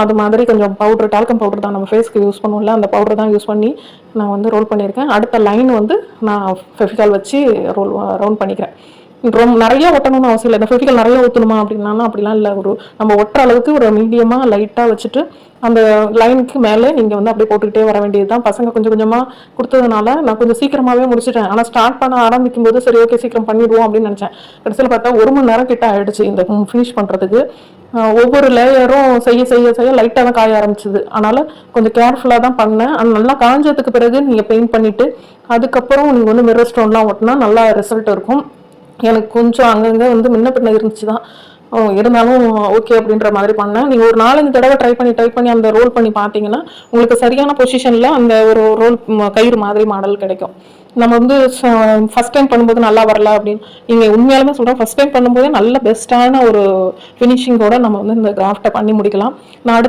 அது மாதிரி கொஞ்சம் பவுடர், டால்கம் பவுடர் தான் நம்ம ஃபேஸ்க்கு யூஸ் பண்ணுவோம்ல, அந்த பவுடர் தான் யூஸ் பண்ணி நான் வந்து ரோல் பண்ணியிருக்கேன். அடுத்த லைன் வந்து நான் ஃபெவிகால் வச்சு ரவுண்ட் பண்ணிக்கிறேன். ரொம்ப நிறைய ஒட்டணும்னு அவசியம் இல்லை. இந்த ஃபெவிகால் நிறைய ஊற்றணுமா அப்படின்னாலும் அப்படிலாம் இல்லை. நம்ம ஒட்டுற அளவுக்கு ஒரு மீடியமாக லைட்டாக வச்சுட்டு அந்த லைனுக்கு மேலே நீங்கள் வந்து அப்படியே போட்டுக்கிட்டே வர வேண்டியது தான். பசங்க கொஞ்சம் கொஞ்சமாக கொடுத்ததுனால நான் கொஞ்சம் சீக்கிரமாகவே முடிச்சிட்டேன். ஆனால் ஸ்டார்ட் பண்ண ஆரம்பிக்கும் போது சரி ஓகே சீக்கிரம் பண்ணிடுவோம் அப்படின்னு நினச்சேன். கடைசியில் பார்த்தா 1 மணி நேரம் கிட்ட ஆயிடுச்சு இந்த ஃபினிஷ் பண்ணுறதுக்கு. ஒவ்வொரு லேயரும் செய்ய செய்ய செய்ய லைட்டாக தான் காய ஆரம்பிச்சிது. அதனால் கொஞ்சம் கேர்ஃபுல்லாக தான் பண்ணேன். அது நல்லா காஞ்சதுக்கு பிறகு நீங்கள் பெயிண்ட் பண்ணிவிட்டு அதுக்கப்புறம் நீங்கள் வந்து மிரர் ஸ்டோன்லாம் ஒட்டினா நல்லா ரிசல்ட் இருக்கும். எனக்கு கொஞ்சம் அங்கங்கே வந்து முன்ன பின்ன இருந்துச்சு தான், இருந்தாலும் ஓகே அப்படின்ற மாதிரி பண்ணேன். நீங்கள் ஒரு 4-5 தடவை ட்ரை பண்ணி அந்த ரோல் பண்ணி பார்த்தீங்கன்னா உங்களுக்கு சரியான பொசிஷனில் அந்த ஒரு ரோல் கயிறு மாதிரி மாடல் கிடைக்கும். நம்ம வந்து ஃபஸ்ட் டைம் பண்ணும்போது நல்லா வரல அப்படின்னு நீங்கள் உண்மையாலுமே சொல்கிறோம், ஃபஸ்ட் டைம் பண்ணும்போதே நல்ல பெஸ்ட்டான ஒரு ஃபினிஷிங்கோட நம்ம வந்து இந்த கிராஃப்டை பண்ணி முடிக்கலாம். நான்